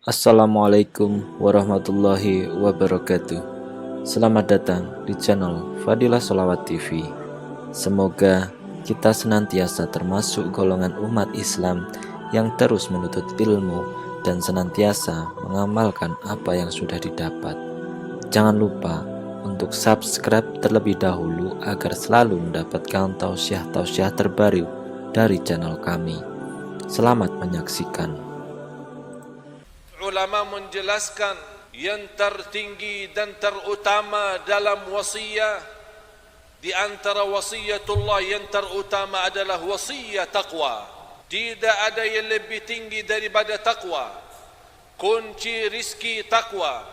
Assalamualaikum warahmatullahi wabarakatuh. Selamat datang di channel Fadilah Sholawat TV. Semoga kita senantiasa termasuk golongan umat Islam yang terus menuntut ilmu dan senantiasa mengamalkan apa yang sudah didapat. Jangan lupa untuk subscribe terlebih dahulu agar selalu mendapatkan tausiah-tausiah terbaru dari channel kami. Selamat menyaksikan. Ulama menjelaskan yang tertinggi dan terutama dalam wasiyah, di antara wasiyatullah yang terutama adalah wasiyah taqwa. Tidak ada yang lebih tinggi daripada taqwa. Kunci rizki taqwa,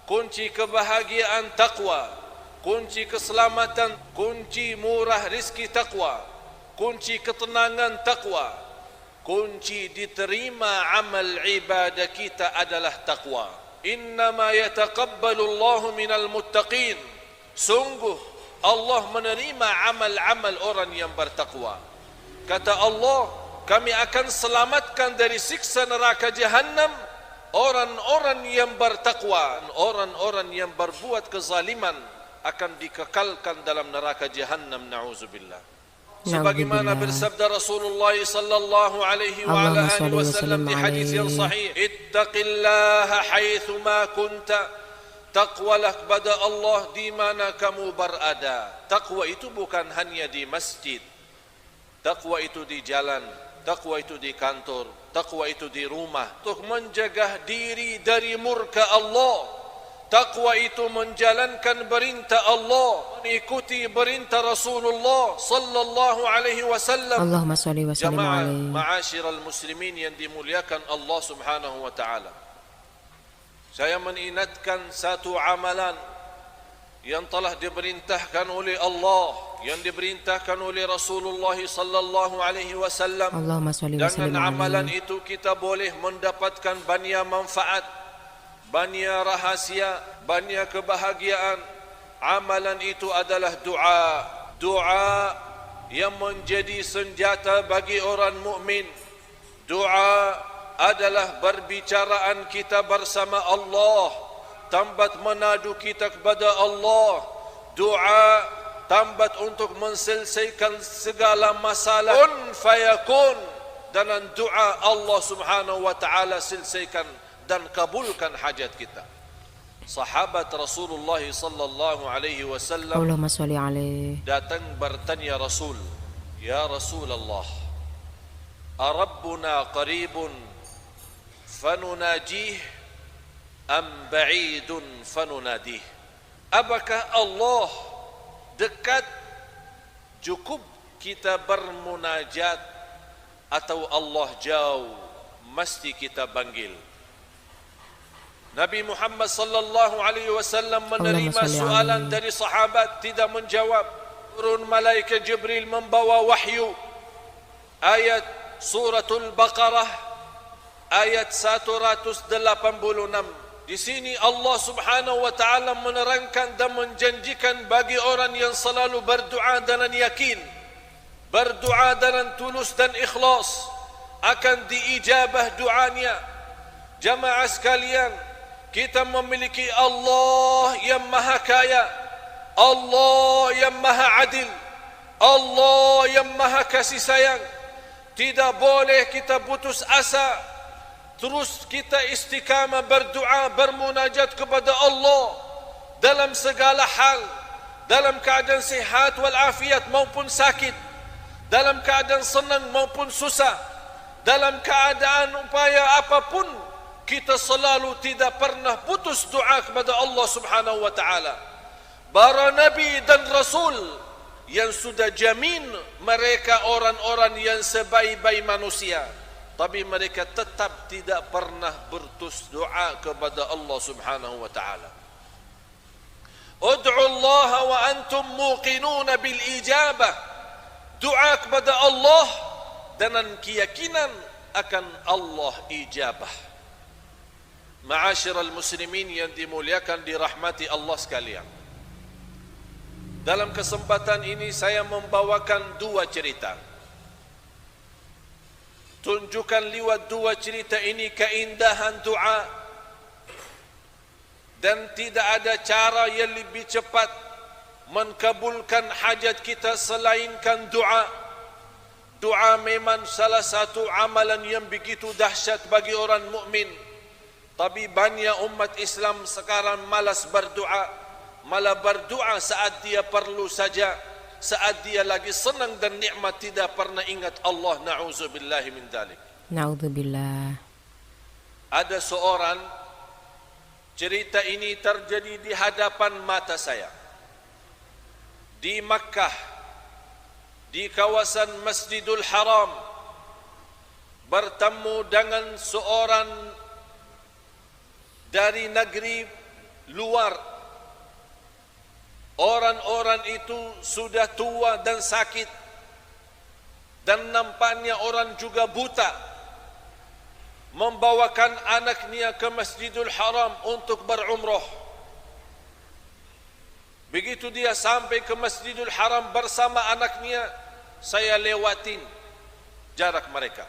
kunci kebahagiaan taqwa, kunci keselamatan, kunci murah rizki taqwa, kunci ketenangan taqwa. Kunci diterima amal ibadah kita adalah taqwa. Innama yataqabbalu Allahu minal muttaqin. Sungguh Allah menerima amal-amal orang yang bertakwa. Kata Allah, kami akan selamatkan dari siksa neraka Jahannam orang-orang yang bertakwa. Orang-orang yang berbuat kezaliman akan dikekalkan dalam neraka Jahannam. Na'udzubillah. Sebagaimana bersabda Rasulullah sallallahu alaihi wa ala alihi wasallam di hadis yang sahih, ittaqillaha haitsu ma kunta. Taqwalah kepada Allah di mana kamu berada. Taqwa itu bukan hanya di masjid. Taqwa itu di jalan, taqwa itu di kantor, taqwa itu di rumah, untuk menjaga diri dari murka Allah. Taqwa itu menjalankan perintah Allah, mengikuti perintah Rasulullah sallallahu alaihi wasallam. Allahumma shalli wa sallim alaihi. Ma'asyiral muslimin yang dimuliakan Allah Subhanahu wa taala. Saya mengingatkan satu amalan yang telah diperintahkan oleh Allah, yang diperintahkan oleh Rasulullah sallallahu alaihi wasallam. Allahumma shalli wa sallim alaihi. Dengan amalan itu kita boleh mendapatkan banyak manfaat, banyak rahasia, banyak kebahagiaan. Amalan itu adalah doa. Doa yang menjadi senjata bagi orang mukmin. Doa adalah berbicaraan kita bersama Allah, tambat menadu kita kepada Allah. Doa tambat untuk menyelesaikan segala masalah. Kun fayakun. Dalam doa Allah Subhanahu wa taala selesaikan dan kabulkan hajat kita. Sahabat Rasulullah sallallahu alaihi wasallam Allahumma shalli alaihi. datang bertanya Rasul, ya Rasulullah, arabbuna qaribun fanunajih am ba'idun fanunadih? Apakah Allah dekat cukup kita bermunajat, atau Allah jauh mesti kita panggil? Nabi Muhammad sallallahu alaihi wasallam menerima soalan dari sahabat, tidak menjawab. Turun malaikat Jibril membawa wahyu. Ayat suratul Baqarah ayat 186. Di sini Allah Subhanahu wa taala menerangkan dan menjanjikan bagi orang yang selalu berdoa dengan yakin, berdoa dengan tulus dan ikhlas, akan diijabah doanya. Jamaah sekalian, kita memiliki Allah yang maha kaya, Allah yang maha adil, Allah yang maha kasih sayang. Tidak boleh kita putus asa. Terus kita istiqamah berdoa, bermunajat kepada Allah dalam segala hal, dalam keadaan sihat wal afiat maupun sakit, dalam keadaan senang maupun susah, dalam keadaan upaya apapun, kita selalu tidak pernah putus doa kepada Allah Subhanahu wa taala. Para nabi dan rasul yang sudah jamin mereka orang-orang yang sebaik-baik manusia, tapi mereka tetap tidak pernah berputus doa kepada Allah Subhanahu wa taala. Ud'u Allah wa antum muqinun bil ijabah. Doa kepada Allah dengan keyakinan akan Allah ijabah. Ma'asyiral muslimin yang dimuliakan, dirahmati Allah sekalian, dalam kesempatan ini saya membawakan dua cerita. Tunjukkan lewat dua cerita ini keindahan doa dan tidak ada cara yang lebih cepat mengkabulkan hajat kita selainkan doa. Doa memang salah satu amalan yang begitu dahsyat bagi orang mukmin. Tapi banyak umat Islam sekarang malas berdoa, malah berdoa saat dia perlu saja, saat dia lagi senang dan nikmat, tidak pernah ingat Allah. Na'udzubillahi min dzalik. Na'udzubillah. Ada seorang, cerita ini terjadi di hadapan mata saya di Makkah, di kawasan Masjidul Haram, bertemu dengan seorang dari negeri luar. Orang-orang itu sudah tua dan sakit, dan nampaknya orang juga buta. Membawakan anaknya ke Masjidul Haram untuk berumrah. Begitu dia sampai ke Masjidul Haram bersama anaknya, saya lewatin jarak mereka.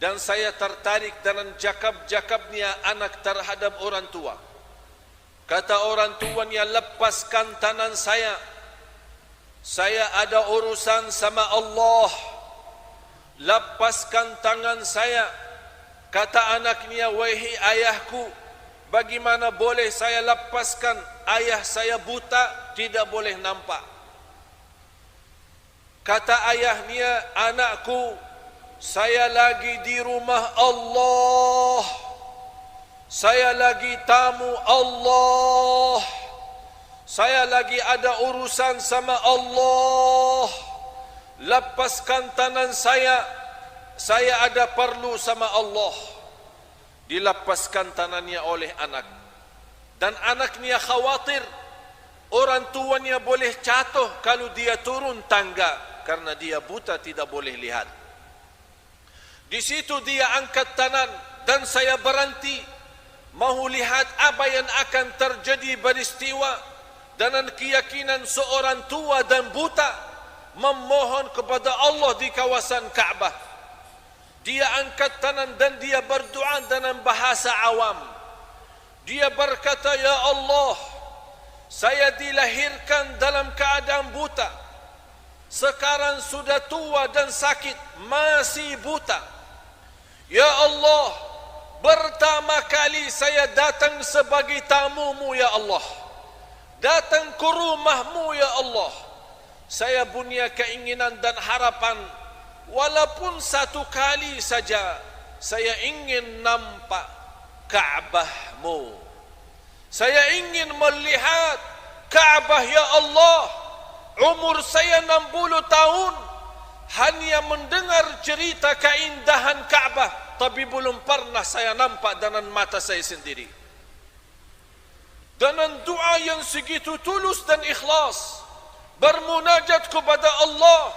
Dan saya tertarik dengan jakab-jakabnya anak terhadap orang tua. Kata orang tuanya, lepaskan tangan saya. Saya ada urusan sama Allah. Lepaskan tangan saya. Kata anaknya, wahai ayahku, bagaimana boleh saya lepaskan? Ayah saya buta, tidak boleh nampak. Kata ayahnya, anakku, saya lagi di rumah Allah. Saya lagi tamu Allah. Saya lagi ada urusan sama Allah. Lepaskan tangan saya. Saya ada perlu sama Allah. Dilepaskan tangannya oleh anak. Dan anaknya khawatir orang tuanya boleh jatuh kalau dia turun tangga, karena dia buta, tidak boleh lihat. Di situ dia angkat tangan dan saya berhenti, mahu lihat apa yang akan terjadi peristiwa dengan keyakinan seorang tua dan buta memohon kepada Allah di kawasan Ka'bah. Dia angkat tangan dan dia berdoa dengan bahasa awam. Dia berkata, ya Allah, saya dilahirkan dalam keadaan buta. Sekarang sudah tua dan sakit, masih buta. Ya Allah, pertama kali saya datang sebagai tamumu ya Allah. Datang ke rumahmu ya Allah. Saya punya keinginan dan harapan, walaupun satu kali saja saya ingin nampak Ka'bahmu. Saya ingin melihat Ka'bah ya Allah. Umur saya 60 tahun, hanya mendengar cerita keindahan Ka'bah, tapi belum pernah saya nampak dengan mata saya sendiri. Dengan doa yang segitu tulus dan ikhlas, bermunajat kepada Allah,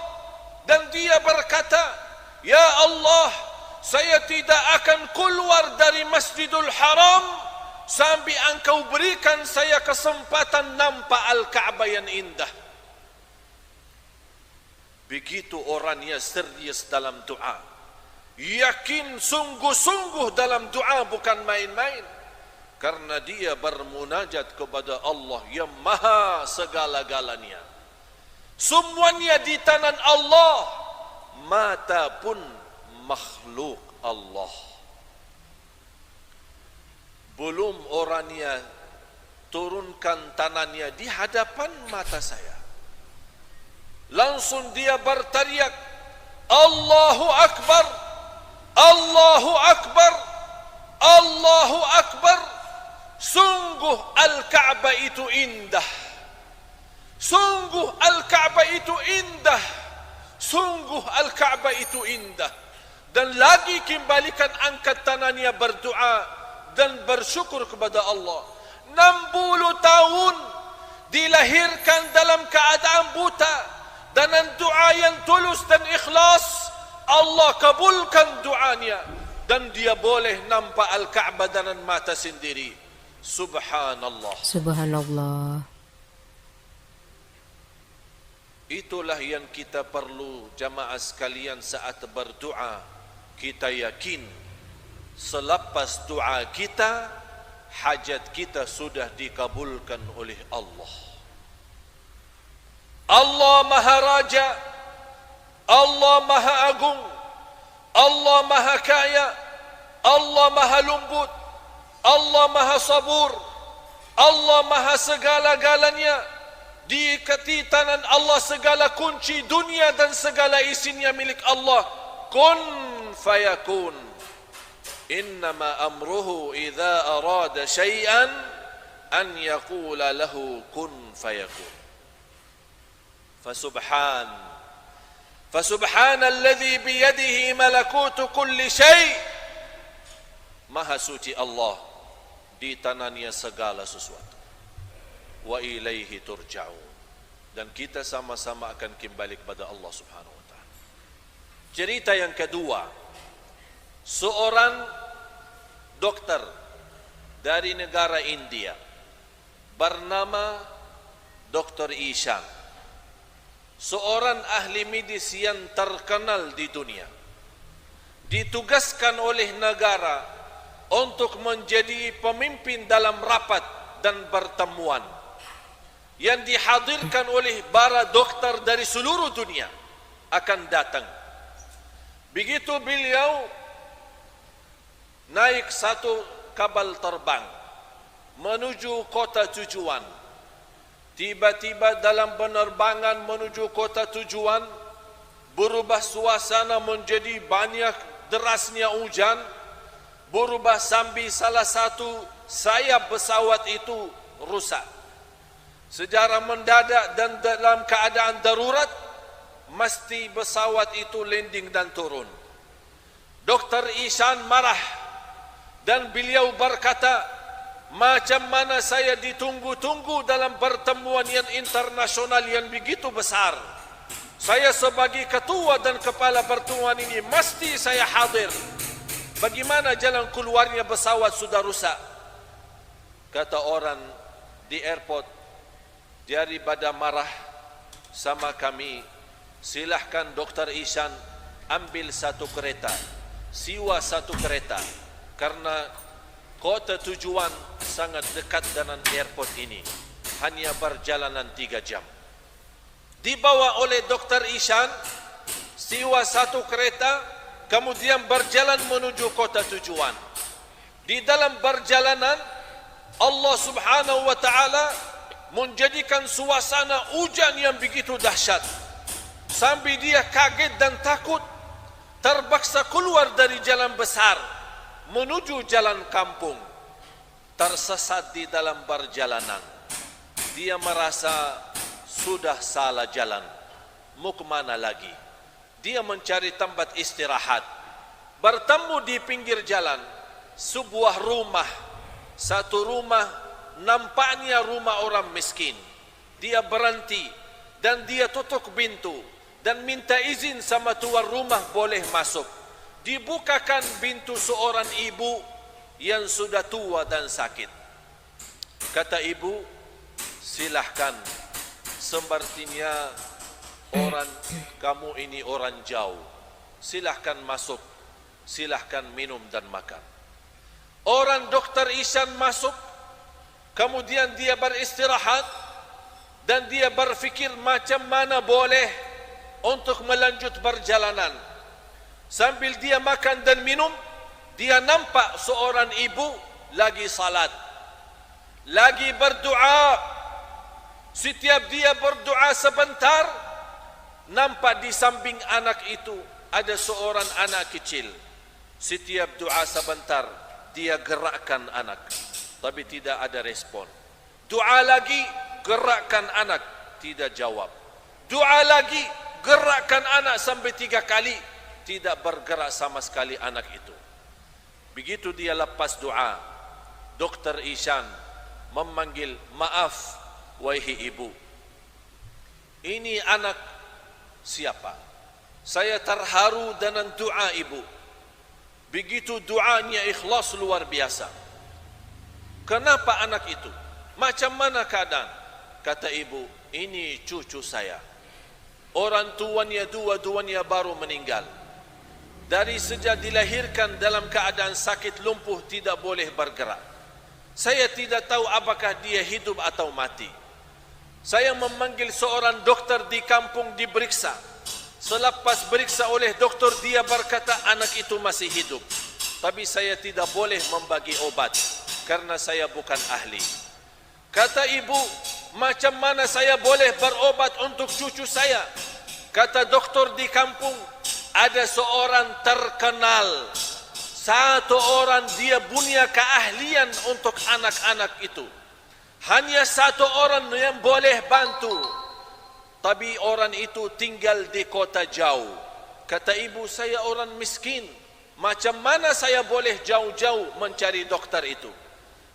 dan dia berkata, ya Allah, saya tidak akan keluar dari Masjidul Haram sampai engkau berikan saya kesempatan nampak Al-Ka'bah yang indah. Begitu orangnya serius dalam doa, yakin sungguh-sungguh dalam doa, bukan main-main, karena dia bermunajat kepada Allah yang maha segala-galanya. Semuanya di tangan Allah, mata pun makhluk Allah. Belum orangnya turunkan tangannya di hadapan mata saya, langsung dia berteriak, Allahu Akbar, Allahu Akbar, Allahu Akbar. Sungguh Al-Ka'bah itu indah. Sungguh Al-Ka'bah itu indah. Sungguh Al-Ka'bah itu indah. Dan lagi kembalikan angkat tangannya berdoa dan bersyukur kepada Allah. 60 tahun dilahirkan dalam keadaan buta, dengan doa yang tulus dan ikhlas, Allah kabulkan doanya, dan dia boleh nampak Al-Ka'bah dengan mata sendiri. Subhanallah. Subhanallah. Itulah yang kita perlu, jamaah sekalian, saat berdoa. Kita yakin selepas doa kita, hajat kita sudah dikabulkan oleh Allah. Allah Maha Raja, Allah Maha Agung, Allah Maha Kaya, Allah Maha Lembut, Allah Maha Sabur, Allah Maha segala-galanya. Di ketitanan Allah segala kunci dunia dan segala isinya milik Allah. Kun fayakun. Innama amruhu idza arada syai'an an yaqula lahu kun fayakun. Fasubhanalladzi biyadihi malakutu kulli syai'. Maha suci Allah, di tangannya segala sesuatu. Wa ilaihi turja'un, dan kita sama-sama akan kembali kepada Allah Subhanahu wa taala. Cerita yang kedua, seorang dokter dari negara India bernama Dr. Ishan, seorang ahli medis yang terkenal di dunia, ditugaskan oleh negara untuk menjadi pemimpin dalam rapat dan pertemuan yang dihadirkan oleh para dokter dari seluruh dunia akan datang. Begitu beliau naik satu kapal terbang menuju kota tujuan, tiba-tiba dalam penerbangan menuju kota tujuan berubah suasana menjadi banyak derasnya hujan, berubah sambil salah satu sayap pesawat itu rusak. Secara mendadak dan dalam keadaan darurat, mesti pesawat itu landing dan turun. Dr. Ishan marah dan beliau berkata, macam mana saya ditunggu-tunggu dalam pertemuan yang internasional yang begitu besar. Saya sebagai ketua dan kepala pertemuan ini mesti saya hadir. Bagaimana jalan keluarnya pesawat sudah rusak? Kata orang di airport, daripada marah sama kami, silahkan Dr. Ishan ambil satu kereta, sewa satu kereta, karena kota tujuan sangat dekat dengan airport ini, hanya perjalanan 3 jam. Dibawa oleh Dr. Ishan, sewa satu kereta, kemudian berjalan menuju kota tujuan. Di dalam perjalanan, Allah Subhanahu wa ta'ala menjadikan suasana hujan yang begitu dahsyat sampai dia kaget dan takut, terpaksa keluar dari jalan besar menuju jalan kampung. Tersesat di dalam perjalanan, dia merasa sudah salah jalan, mau kemana lagi? Dia mencari tempat istirahat, bertemu di pinggir jalan sebuah rumah. Satu rumah nampaknya rumah orang miskin. Dia berhenti dan dia tutup pintu dan minta izin sama tuan rumah boleh masuk. Dibukakan pintu seorang ibu yang sudah tua dan sakit. Kata ibu, silahkan, sepertinya orang kamu ini orang jauh, silahkan masuk, silahkan minum dan makan. Orang Dr. Ishan masuk, kemudian dia beristirahat dan dia berfikir macam mana boleh untuk melanjut perjalanan. Sambil dia makan dan minum, dia nampak seorang ibu lagi salat, lagi berdoa. Setiap dia berdoa sebentar, nampak di samping anak itu ada seorang anak kecil. Setiap doa sebentar, dia gerakkan anak, tapi tidak ada respon. Doa lagi, gerakkan anak, tidak jawab. Doa lagi, gerakkan anak sampai 3 kali, tidak bergerak sama sekali anak itu. Begitu dia lepas doa, Dr. Ishan memanggil, maaf wahai ibu, ini anak siapa? Saya terharu dengan doa ibu. Begitu doanya ikhlas luar biasa. Kenapa anak itu? Macam mana keadaan? Kata ibu, ini cucu saya. Orang tuanya dua-duanya baru meninggal. Dari sejak dilahirkan dalam keadaan sakit lumpuh, tidak boleh bergerak. Saya tidak tahu apakah dia hidup atau mati. Saya memanggil seorang dokter di kampung diperiksa. Selepas periksa oleh doktor, dia berkata anak itu masih hidup. Tapi saya tidak boleh membagi obat karena saya bukan ahli. Kata ibu, macam mana saya boleh berobat untuk cucu saya? Kata doktor di kampung, ada seorang terkenal, satu orang dia punya keahlian untuk anak-anak itu. Hanya satu orang yang boleh bantu. Tapi orang itu tinggal di kota jauh. Kata ibu, saya orang miskin. Macam mana saya boleh jauh-jauh mencari dokter itu?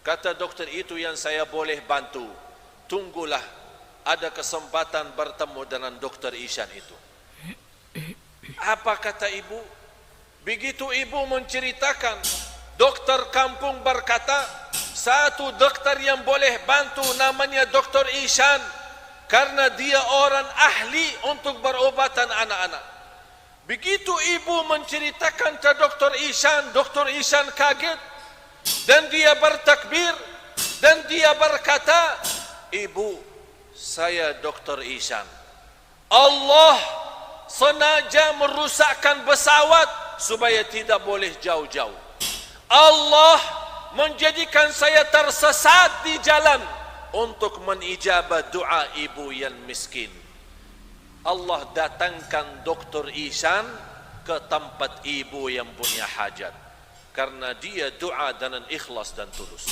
Kata dokter itu, yang saya boleh bantu, tunggulah ada kesempatan bertemu dengan dokter Ishan itu. Apa kata ibu? Begitu ibu menceritakan, dokter kampung berkata, satu dokter yang boleh bantu namanya dokter Ishan, karena dia orang ahli untuk berobatan anak-anak. Begitu ibu menceritakan ke dokter Ishan kaget, dan dia bertakbir, dan dia berkata, ibu, saya dokter Ishan. Allah sengaja merusakkan pesawat supaya tidak boleh jauh-jauh. Allah menjadikan saya tersesat di jalan untuk menijabah doa ibu yang miskin. Allah datangkan dokter Ishan ke tempat ibu yang punya hajat, karena dia doa dengan ikhlas dan tulus.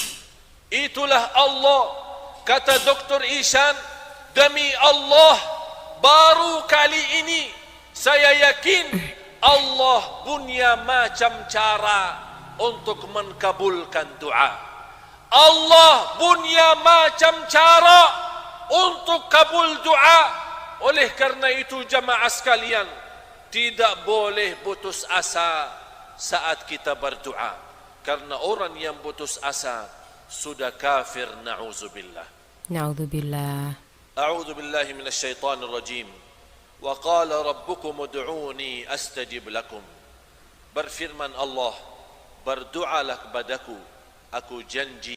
Itulah Allah. Kata dokter Ishan, demi Allah, baru kali ini saya yakin Allah punya macam cara untuk mengkabulkan doa. Allah punya macam cara untuk kabul doa. Oleh karena itu jamaah sekalian, tidak boleh putus asa saat kita berdoa. Karena orang yang putus asa sudah kafir, na'udzubillah. Na'udzubillah. A'udzu billahi minasyaitonir rajim. Wa qala rabbukum ud'uni astajib lakum. Berfirman Allah, berdoalah kepadaku, aku janji